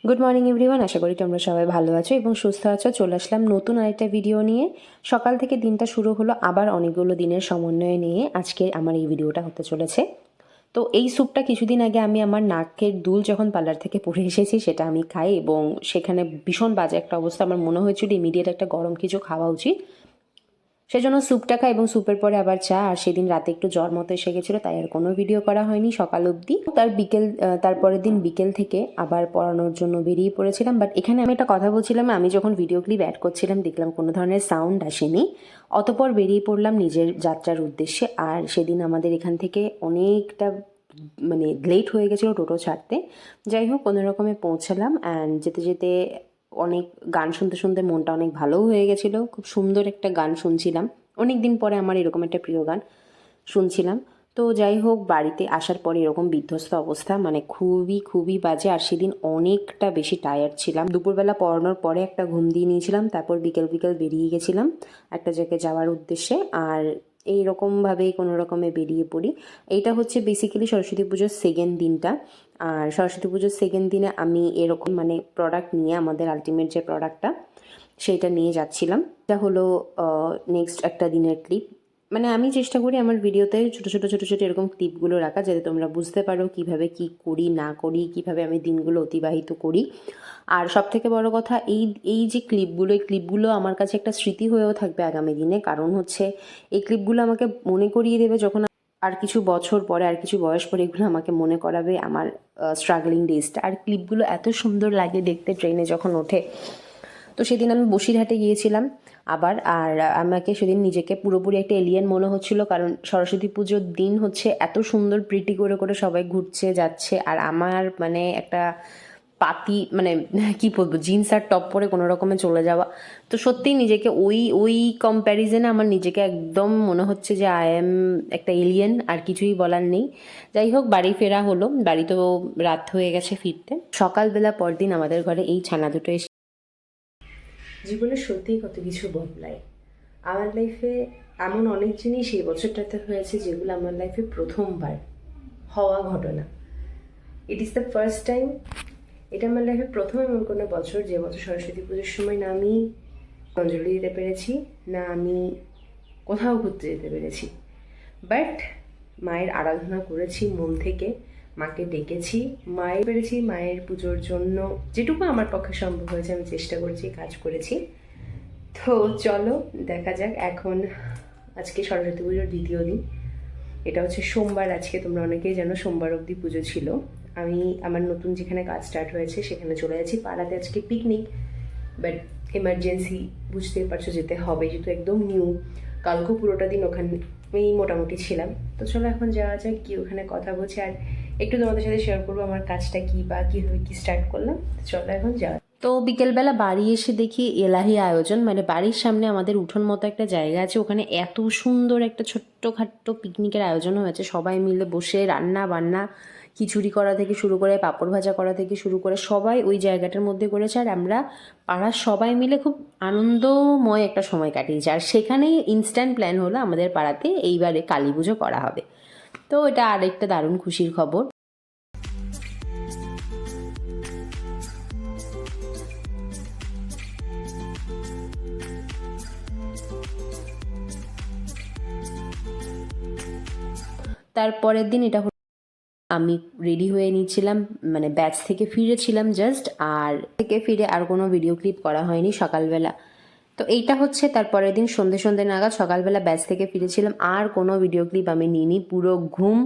Good morning everyone, আশা করি তোমরা সবাই ভালো আছো এবং সুস্থ আছো। চলে আসলাম নতুন আরেকটা ভিডিও নিয়ে। সকাল থেকে দিনটা শুরু হলো আবার অনেকগুলো দিনের সমন্বয় নিয়ে আজকে আমার এই ভিডিওটা হতে চলেছে। তো এই স্যুপটা কিছুদিন আগে আমি আমার নাকের দুল যখন পার্লার থেকে পরে এসেছি সেটা আমি খাই এবং সেখানে ভীষণ বাজে একটা অবস্থা। আমার মনে হয়েছিল ইমিডিয়েট একটা গরম কিছু খাওয়া উচিত, সেজন্য স্যুপটা খাই এবং স্যুপের পরে আবার চা। আর সেদিন রাতে একটু জ্বর মতো এসে গেছিলো, তাই আর কোনো ভিডিও করা হয়নি সকাল অবধি। তারপরের দিন বিকেল থেকে আবার পড়ানোর জন্য বেরিয়ে পড়েছিলাম। বাট এখানে আমি একটা কথা বলছিলাম, আমি যখন ভিডিও ক্লিপ অ্যাড করছিলাম দেখলাম কোনো ধরনের সাউন্ড আসেনি। অতপর বেরিয়ে পড়লাম নিজের যাত্রার উদ্দেশ্যে। আর সেদিন আমাদের এখান থেকে অনেকটা লেট হয়ে গেছিলো টোটো ছাড়তে। যাই হোক, কোনো রকমে পৌঁছালাম। অ্যান্ড যেতে যেতে অনেক গান শুনতে শুনতে মনটা অনেক ভালোও হয়ে গেছিলো। খুব সুন্দর একটা গান শুনছিলাম, অনেক দিন পরে আমার এরকম একটা প্রিয় গান শুনছিলাম। তো যাই হোক, বাড়িতে আসার পরে এরকম বিধ্বস্ত অবস্থা, খুবই খুবই বাজে। আর সেদিন অনেকটা বেশি টায়ার্ড ছিলাম। দুপুরবেলা পড়ানোর পরে একটা ঘুম দিয়ে নিয়েছিলাম, তারপর বিকেল বিকেল বেরিয়ে গেছিলাম একটা জায়গায় যাওয়ার উদ্দেশ্যে। আর এইরকমভাবেই কোনো রকমে বেরিয়ে পড়ি। এইটা হচ্ছে বেসিক্যালি সরস্বতী পুজোর সেকেন্ড দিনটা। আর সরস্বতী পুজোর সেকেন্ড দিনে আমি এরকম প্রোডাক্ট নিয়ে, আমাদের আলটিমেট যে প্রোডাক্টটা সেইটা নিয়ে যাচ্ছিলাম। এটা হলো নেক্সট একটা দিনের ক্লিপ। আমি চেষ্টা করি আমার ভিডিওতে ছোটো ছোটো ছোটো ছোটো এরকম ক্লিপগুলো রাখা, যাতে তোমরা বুঝতে পারো কীভাবে কী করি না করি, কীভাবে আমি দিনগুলো অতিবাহিত করি। আর সবথেকে বড় কথা, এই যে ক্লিপগুলো আমার কাছে একটা স্মৃতি হয়েও থাকবে আগামী দিনে। কারণ হচ্ছে এই ক্লিপগুলো আমাকে মনে করিয়ে দেবে যখন আর কিছু বছর পরে, আর কিছু বয়স পরে এগুলো আমাকে মনে করাবে আমার স্ট্রাগলিং ডেজটা। আর ক্লিপগুলো এত সুন্দর লাগে দেখতে ট্রেনে যখন ওঠে। তো সেদিন আমি বসিরহাটে গিয়েছিলাম আবার। আর আমাকে সেদিন নিজেকে পুরোপুরি একটা এলিয়েন মনে হচ্ছিল, কারণ সরস্বতী পুজোর দিন হচ্ছে এত সুন্দর প্রিটি করে করে সবাই ঘুরছে যাচ্ছে, আর আমার একটা পাতি কি বলবো, জিন্স আর টপ পরে কোনো রকমে চলে যাওয়া। তো সত্যিই নিজেকে ওই কম্প্যারিজনে আমার নিজেকে একদম মনে হচ্ছে যে আই এম একটা এলিয়েন, আর কিছুই বলার নেই। যাই হোক, বাড়ি ফেরা হলো। বাড়ি তো রাত হয়ে গেছে ফিরতে। সকালবেলা পরদিন আমাদের ঘরে এই ছানা দুটো এসে জীবনে সত্যিই কত কিছু বদলায়। আমার লাইফে এমন অনেক জিনিস এই বছরটাতে হয়েছে যেগুলো আমার লাইফে প্রথমবার হওয়া ঘটনা। It is the first time. এটা আমার লাইফে প্রথম এমন কোনো বছর যে বছর সরস্বতী পুজোর সময় না আমি অঞ্জলি দিতে পেরেছি, না আমি কোথাও ঘুরতে যেতে পেরেছি। বাট মায়ের আরাধনা করেছি মন থেকে, মাকে ডেকেছি, মায়ের পুজোর জন্য যেটুকু আমার পক্ষে সম্ভব হয়েছে আমি চেষ্টা করেছি, কাজ করেছি। তো চলো দেখা যাক। এখন আজকে সরস্বতী পুজোর দ্বিতীয় দিন, এটা হচ্ছে সোমবার। আজকে তোমরা অনেকেই জানো সোমবার অবধি পুজো ছিল। আমি আমার নতুন যেখানে কাজ স্টার্ট হয়েছে সেখানে চলে যাচ্ছি। পাড়াতে আজকে পিকনিক, বাট এমার্জেন্সি বুঝতেই পারছো যেতে হবে, যেহেতু একদম নিউ। কালকে পুরোটা দিন ওখানেই মোটামুটি ছিলাম। তো চলো এখন যাওয়া যাক, কি ওখানে কথা বলছি আর একটু তোমাদের সাথে শেয়ার করবো আমার কাজটা কী বা কীভাবে কী স্টার্ট করলাম। চলো এখন যাওয়া। তো বিকেলবেলা বাড়ি এসে দেখি এলাহি আয়োজন, বাড়ির সামনে আমাদের উঠোন মতো একটা জায়গা আছে, ওখানে এত সুন্দর একটা ছোট্টখাট্টো পিকনিকের আয়োজন হয়েছে। সবাই মিলে বসে রান্না বান্না, খিচুড়ি করা থেকে শুরু করে পাঁপড় ভাজা করা থেকে শুরু করে সবাই ওই জায়গাটার মধ্যে করেছে। আর আমরা পাড়ার সবাই মিলে খুব আনন্দময় একটা সময় কাটিয়েছি। আর সেখানেই ইনস্ট্যান্ট প্ল্যান হলো আমাদের পাড়াতে এইবারে কালী পুজো করা হবে। তো এটা আরেকটা দারুণ খুশির খবর। তারপরের দিন এটা আমি রেডি হয়ে নিয়েছিলাম, ব্যাচ থেকে ফিরেছিলাম জাস্ট। আর থেকে ফিরে আর কোনো ভিডিও ক্লিপ করা হয়নি সকালবেলা। তো এইটা হচ্ছে তারপরের দিন সন্ধে নাগাদ। সকালবেলা ব্যাচ থেকে ফিরেছিলাম, আর কোনো ভিডিও ক্লিপ আমি নিইনি, পুরো ঘুম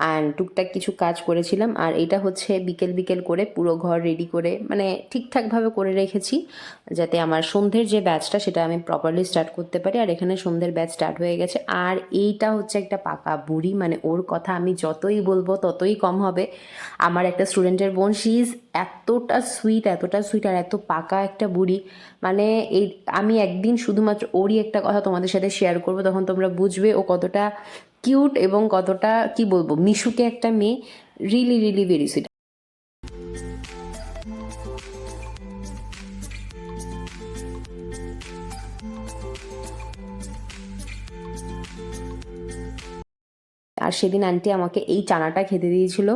অ্যান্ড টুকটাক কিছু কাজ করেছিলাম। আর এইটা হচ্ছে বিকেল করে পুরো ঘর রেডি করে ঠিকঠাকভাবে করে রেখেছি, যাতে আমার সন্ধ্যের যে ব্যাচটা সেটা আমি প্রপারলি স্টার্ট করতে পারি। আর এখানে সন্ধ্যের ব্যাচ স্টার্ট হয়ে গেছে। আর এইটা হচ্ছে একটা পাকা বুড়ি, ওর কথা আমি যতই বলবো ততই কম হবে। আমার একটা স্টুডেন্টের বোন, শি ইজ এতটা সুইট আর এত পাকা একটা বুড়ি। এই আমি একদিন শুধুমাত্র ওরই একটা কথা তোমাদের সাথে শেয়ার করবো, তখন তোমরা বুঝবে ও কতটা কিউট এবং কতটা কি বলবো মিশুকে একটা মেয়ে। Really really very sweet. আর সেদিন আন্টি আমাকে এই চানাটা খেতে দিয়েছিল,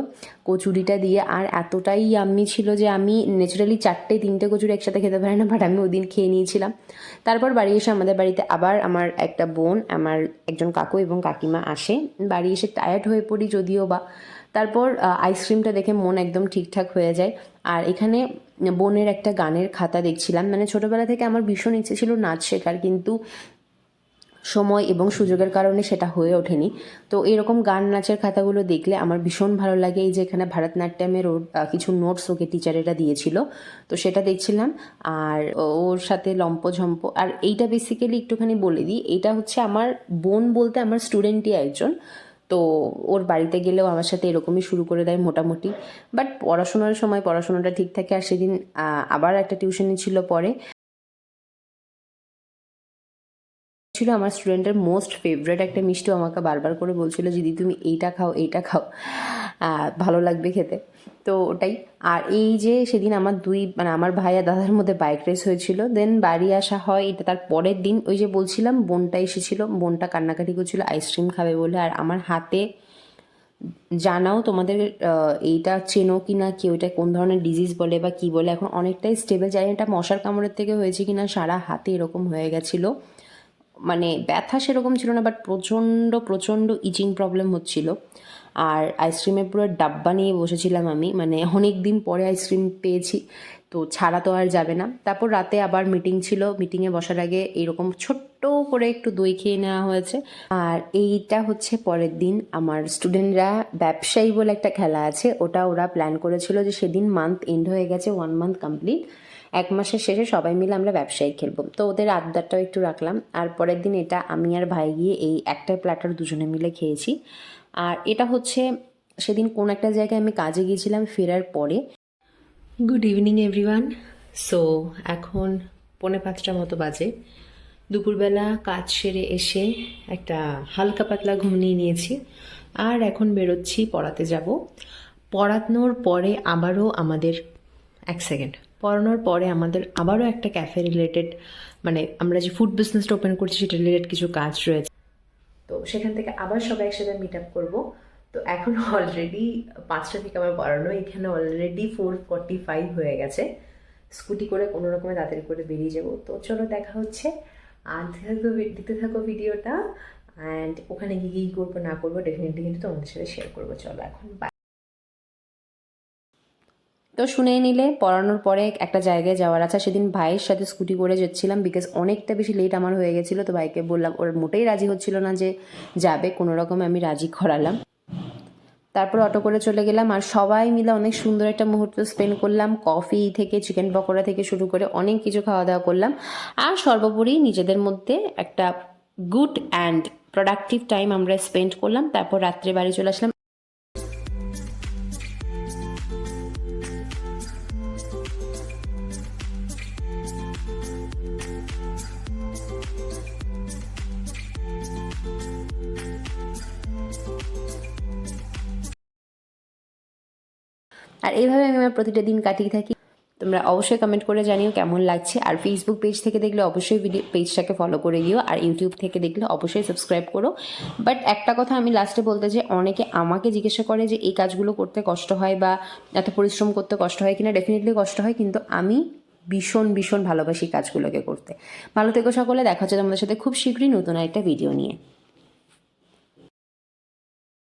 কচুরিটা দিয়ে, আর এতটাই ইয়াম্মি ছিল যে আমি ন্যাচারালি 4-3টে কচুরি একসাথে খেতে পারি না, বাট আমি ওই দিন খেয়ে নিয়েছিলাম। তারপর বাড়ি এসে আমাদের বাড়িতে আবার আমার একটা বোন, আমার একজন কাকু এবং কাকিমা আসে। বাড়ি এসে টায়ার্ড হয়ে পড়ি যদিও বা। তারপর আইসক্রিমটা দেখে মন একদম ঠিকঠাক হয়ে যায়। আর এখানে বোনের একটা গানের খাতা দেখছিলাম, মানে ছোটোবেলা থেকে আমার ভীষণ ইচ্ছে ছিল নাচ শেখার, কিন্তু সময় এবং সুযোগের কারণে সেটা হয়ে ওঠেনি। তো এরকম গান নাচের খাতাগুলো দেখলে আমার ভীষণ ভালো লাগে। এই যে এখানে ভারতনাট্যমের ওর কিছু নোটস ওকে টিচারেরা দিয়েছিল, তো সেটা দেখছিলাম। আর ওর সাথে লম্পঝম্প। আর এইটা বেসিক্যালি একটুখানি বলে দিই, এইটা হচ্ছে আমার বোন বলতে আমার স্টুডেন্টই একজন। তো ওর বাড়িতে গেলেও আমার সাথে এরকমই শুরু করে দেয় মোটামুটি। বাট পড়াশোনার সময় পড়াশোনাটা ঠিক থাকে। আর সেদিন আবার একটা টিউশনি ছিল পরে, ছিল আমার স্টুডেন্টের মোস্ট ফেভারেট একটা মিষ্টি। আমাকে বারবার করে বলছিল, দিদি তুমি এইটা খাও, এইটা খাও, ভালো লাগবে খেতে। তো ওটাই। আর এই যে সেদিন আমার মানে আমার ভাই আর দাদার মধ্যে বাইক রেস হয়েছিল, দেন বাড়ি আসা হয়। এটা তার পরের দিন, ওই যে বলছিলাম বোনটা এসেছিল, বোনটা কান্নাকাটি করছিল আইসক্রিম খাবে বলে। আর আমার হাতে, জানাও তোমাদের এইটা চেনো কি না কেউ, এটা কোন ধরনের ডিজিজ বলে বা কী বলে, এখন অনেকটাই স্টেবল। জানি এটা মশার কামড়ের থেকে হয়েছে কি না, সারা হাতে এরকম হয়ে গেছিলো। মানে ব্যথা সেরকম ছিল না, বাট প্রচণ্ড প্রচণ্ড ইচিং প্রবলেম হচ্ছিল। আর আইসক্রিমের পুরো ডাব্বা নিয়ে বসেছিলাম আমি, মানে অনেক দিন পরে আইসক্রিম পেয়েছি, তো ছাড়া তো আর যাবে না। তারপর রাতে আবার মিটিং ছিল, মিটিংয়ে বসার আগে এইরকম ছোট্ট করে একটু দই খেয়ে নেওয়া হয়েছে। আর এইটা হচ্ছে পরের দিন আমার স্টুডেন্টরা ব্যবসায়ী বলে একটা খেলা আছে, ওটা ওরা প্ল্যান করেছিল যে সেদিন মান্থ এন্ড হয়ে গেছে, 1 মান্থ কমপ্লিট, 1 মাসের শেষে সবাই মিলে আমরা ব্যবসায়ী খেলবো। তো ওদের আড্ডাটাও একটু রাখলাম। আর পরের দিন এটা আমি আর ভাই গিয়ে এই একটা প্ল্যাটার দুজনে মিলে খেয়েছি। আর এটা হচ্ছে সেদিন কোন একটা জায়গায় আমি কাজে গিয়েছিলাম, ফেরার পরে। Good evening everyone. সো এখন 4:45 মতো বাজে। দুপুরবেলা কাজ সেরে এসে একটা হালকা পাতলা ঘুম নিয়েছি, আর এখন বেরোচ্ছি, পড়াতে যাব। পড়ানোর পরে আবারও আমাদের, 1 সেকেন্ড, পড়ানোর পরে আমাদের আবারও একটা ক্যাফে রিলেটেড, মানে আমরা যে ফুড বিজনেসটা ওপেন করছি সেটা রিলেটেড কিছু কাজ রয়েছে। তো সেখান থেকে আবার সবাই একসাথে মিট আপ করবো। তো এখন অলরেডি 5টা থেকে আমার পড়ানো, এখানে অলরেডি 4:45 হয়ে গেছে। স্কুটি করে কোনো রকমে তাড়াতাড়ি করে বেরিয়ে যাবো। তো চলো দেখা হচ্ছে, আর দিতে থাকো ভিডিওটা। অ্যান্ড ওখানে গিয়ে কী করবো না করবো ডেফিনেটলি কিন্তু তোমাদের সাথে শেয়ার করবো। চলো এখন বাই। তো শুনেই নিলে, পড়ানোর পরে একটা জায়গায় যাওয়ার আছে। সেদিন ভাইয়ের সাথে স্কুটি করে যাচ্ছিলাম, বিকজ অনেকটা বেশি লেট আমার হয়ে গেছিলো। তো ভাইকে বললাম, ওর মোটেই রাজি হচ্ছিল না যে যাবে, কোনো রকমে আমি রাজি করালাম। তারপর অটো করে চলে গেলাম, আর সবাই মিলে অনেক সুন্দর একটা মুহূর্ত স্পেন্ড করলাম। কফি থেকে চিকেন পকোড়া থেকে শুরু করে অনেক কিছু খাওয়া দাওয়া করলাম। আর সর্বোপরি নিজেদের মধ্যে একটা গুড অ্যান্ড প্রোডাক্টিভ টাইম আমরা স্পেন্ড করলাম। তারপর রাত্রে বাড়ি চলে আসলাম। আর এইভাবে আমি আমার প্রতিটা দিন কাটিয়ে থাকি। তোমরা অবশ্যই কমেন্ট করে জানিও কেমন লাগছে। আর ফেসবুক পেজ থেকে দেখলে অবশ্যই পেজটাকে ফলো করে দিও, আর ইউটিউব থেকে দেখলে অবশ্যই সাবস্ক্রাইব করো। বাট একটা কথা আমি লাস্টে বলতে চাই, অনেকে আমাকে জিজ্ঞাসা করে যে এই কাজগুলো করতে কষ্ট হয় বা এত পরিশ্রম করতে কষ্ট হয় কিনা। ডেফিনেটলি কষ্ট হয়, কিন্তু আমি ভীষণ ভীষণ ভালোবাসি কাজগুলোকে করতে। ভালো থেকো সকলে, দেখা হচ্ছে তোমাদের সাথে খুব শীঘ্রই নতুন একটা ভিডিও নিয়ে।